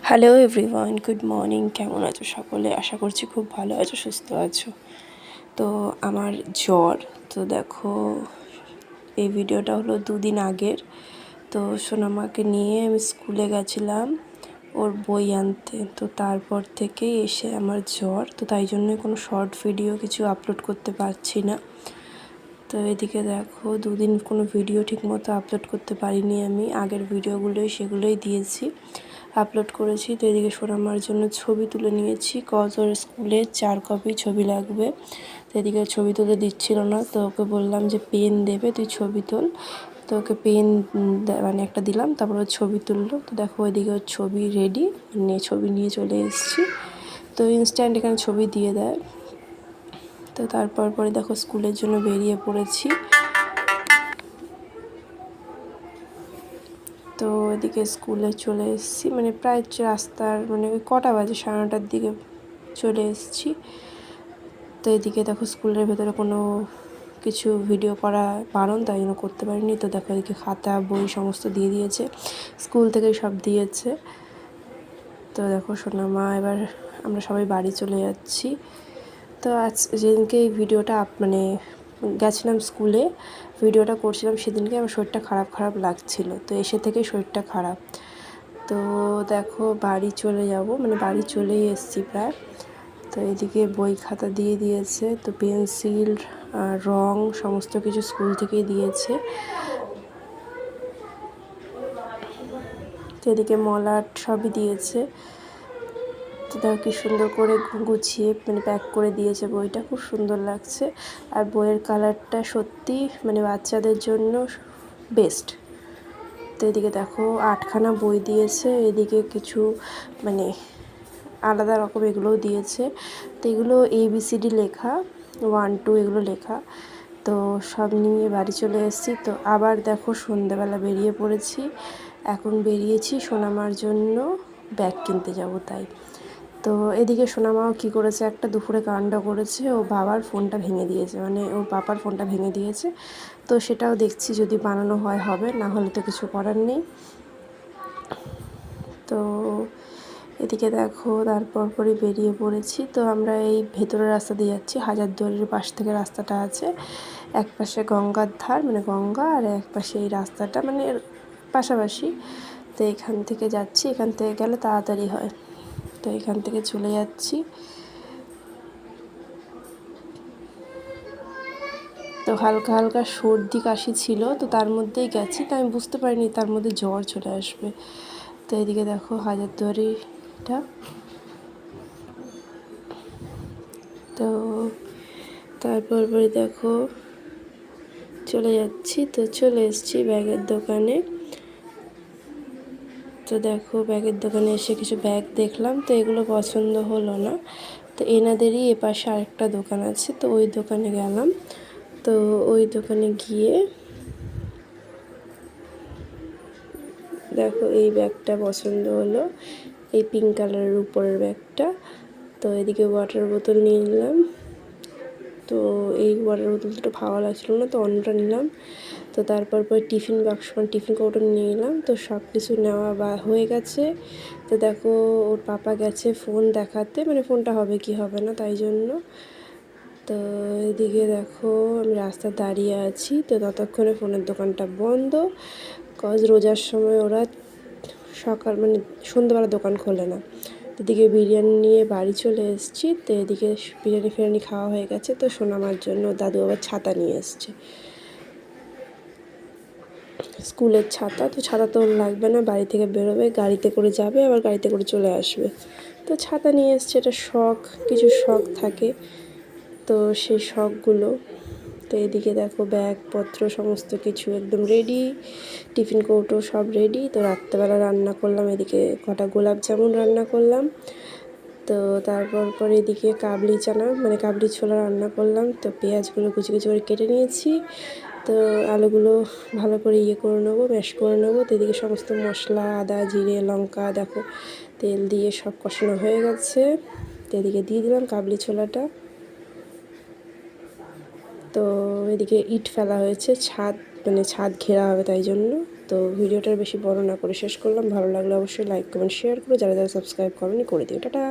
Hello everyone, good morning. কেমন আছো সকলে? আশা করছি খুব ভালো আছো, সুস্থ আছো। তো আমার জ্বর, তো দেখো এই ভিডিওটা হলো 2 দিন আগের। তো সোনামাকে নিয়ে আমি স্কুলে গেছিলাম ওর বই আনতে। তো তারপর থেকেই এসে আমার জ্বর, তো তাই জন্যই কোনো শর্ট ভিডিও কিছু আপলোড করতে পারছি না। তো এদিকে দেখো 2 দিন কোনো ভিডিও ঠিকমতো আপলোড করতে পারিনি আমি। আগের ভিডিওগুলোই সেগুলোই দিয়েছি, আপলোড করেছি। তো এদিকে সোনামার জন্য ছবি তুলে নিয়েছি, কজ ওর স্কুলে 4 কপি ছবি লাগবে। তো এদিকে ছবি তুলে দিচ্ছিল না, তো ওকে বললাম যে পেন দেবে, তুই ছবি তোল। তো ওকে পেন মানে একটা দিলাম, তারপর ওর ছবি তুললো। তো দেখো ওইদিকে ওর ছবি রেডি, নিয়ে ছবি নিয়ে চলে এসেছি। তো ইনস্ট্যান্ট এখানে ছবি দিয়ে দেয়। তো তারপর পরে দেখো স্কুলের জন্য বেরিয়ে পড়েছি। তো এদিকে স্কুলে চলে এসেছি, মানে প্রায় রাস্তার মানে ওই কটা বাজে, 9:30টার দিকে চলে এসেছি। তো এদিকে দেখো স্কুলের ভেতরে কোনো কিছু ভিডিও করা বারণ, তাই জন্য করতে পারিনি। তো দেখো এদিকে খাতা বই সমস্ত দিয়ে দিয়েছে, স্কুল থেকেই সব দিয়েছে। তো দেখো সোনামা, এবার আমরা সবাই বাড়ি চলে যাচ্ছি। তো আজ যেদিনকে এই ভিডিওটা মানে গেছিলাম স্কুলে, ভিডিওটা করছিলাম, সেদিনকে আমার শরীরটা খারাপ খারাপ লাগছিল। তো এসে থেকেই শরীরটা খারাপ। তো দেখো বাড়ি চলে যাব, মানে বাড়ি চলেই এসেছি প্রায়। তো এদিকে বই খাতা দিয়ে দিয়েছে, তো পেন্সিল রং সমস্ত কিছু স্কুল থেকেই দিয়েছে। তো এদিকে মলাট সবই দিয়েছে। তো দেখো কি সুন্দর করে গুছিয়ে মানে প্যাক করে দিয়েছে বইটা, খুব সুন্দর লাগছে। আর বইয়ের কালারটা সত্যি মানে বাচ্চাদের জন্য বেস্ট। তো এদিকে দেখো 8খানা বই দিয়েছে, এদিকে কিছু মানে আলাদা রকম এগুলোও দিয়েছে। তো এগুলো ABCD লেখা, 1 2 এগুলো লেখা। তো সব নিয়ে বাড়ি চলে এসেছি। তো আবার দেখো সন্ধ্যেবেলা বেরিয়ে পড়েছি। এখন বেরিয়েছি সোনামার জন্য ব্যাগ কিনতে যাব তাই। তো এদিকে সোনামাও কী করেছে, একটা দুপুরে কাণ্ড করেছে, ও বাবার ফোনটা ভেঙে দিয়েছে, মানে ওর পাপার ফোনটা ভেঙে দিয়েছে। তো সেটাও দেখছি, যদি বানানো হয় হবে, না হলে তো কিছু করার নেই। তো এদিকে দেখো তারপর পরই বেরিয়ে পড়েছি। তো আমরা এই ভেতরের রাস্তা দিয়ে যাচ্ছি, হাজারদুয়ারির পাশ থেকে রাস্তাটা আছে। এক পাশে গঙ্গার ধার, মানে গঙ্গা, আর এক পাশে এই রাস্তাটা মানে পাশাপাশি। তো এখান থেকে যাচ্ছি, এখান থেকে গেলে তাড়াতাড়ি হয়। তো এখান থেকে চলে যাচ্ছি। তো হালকা হালকা সর্দি কাশি ছিল, তো তার মধ্যেই গেছি। তো আমি বুঝতে পারিনি তার মধ্যে জ্বর চলে আসবে। তো এদিকে দেখো হাজারদুয়ারিটা। তো তারপর পরে দেখো চলে যাচ্ছি। তো চলে এসেছি ব্যাগের দোকানে। তো দেখো ব্যাগের দোকানে এসে কিছু ব্যাগ দেখলাম, তো এগুলো পছন্দ হলো না। তো এনাদেরই এপাশে আরেকটা দোকান আছে, তো ওই দোকানে গেলাম। তো ওই দোকানে গিয়ে দেখো এই ব্যাগটা পছন্দ হলো, এই পিঙ্ক কালারের উপরের ব্যাগটা। তো এদিকে ওয়াটার বোতল নিয়ে নিলাম। তো এই ওয়াটার বোতল দুটো ভালো লাগছিলো না, তো অন্যটা নিলাম। তো তারপর টিফিন বাক্স মানে টিফিন কৌটো নিয়ে নিলাম। তো সব কিছু নেওয়া বা হয়ে গেছে। তো দেখো ওর পাপা গেছে ফোন দেখাতে, মানে ফোনটা হবে কি হবে না তাই জন্য। তো এদিকে দেখো আমি রাস্তায় দাঁড়িয়ে আছি। তো ততক্ষণে ফোনের দোকানটা বন্ধ, কজ রোজার সময় ওরা সকাল মানে সন্ধ্যেবেলা দোকান খোলে না। এদিকে বিরিয়ানি নিয়ে বাড়ি চলে এসেছি। তো এদিকে বিরিয়ানি খাওয়া হয়ে গেছে। তো সোনামার জন্য দাদু আবার ছাতা নিয়ে এসছে, স্কুলের ছাতা। তো ছাতা তো লাগবে না, বাড়ি থেকে বেরোবে, গাড়িতে করে যাবে, আবার গাড়িতে করে চলে আসবে। তো ছাতা নিয়ে এসছে, এটা শখ, কিছু শখ থাকে, তো সেই শখগুলো। তো এদিকে দেখো ব্যাগপত্র সমস্ত কিছু একদম রেডি, টিফিন কৌটো সব রেডি। তো রাত্রেবেলা রান্না করলাম, এদিকে কটা গোলাপ জামুন রান্না করলাম। তো তারপর পরে এদিকে কাবলি চানা মানে কাবলি ছোলা রান্না করলাম। তো পেঁয়াজগুলো কুচি কুচি করে কেটে নিয়েছি। তো আলুগুলো ভালো করে করে নেবো, ম্যাশ করে নেবো। তো এদিকে সমস্ত মশলা, আদা জিরে লঙ্কা দেখো তেল দিয়ে সব কষানো হয়ে গেছে। তো এদিকে দিয়ে দিলাম কাবলি ছোলাটা। তো এদিকে ইট ফেলা হয়েছে, ছাদ মানে ছাদ ঘেরা হবে তাই জন্য। তো ভিডিওটার বেশি বড় না করে শেষ করলাম। ভালো লাগলে অবশ্যই লাইক কমেন্ট শেয়ার করে যারা যারা সাবস্ক্রাইব করেনি করে দিও। টাটা।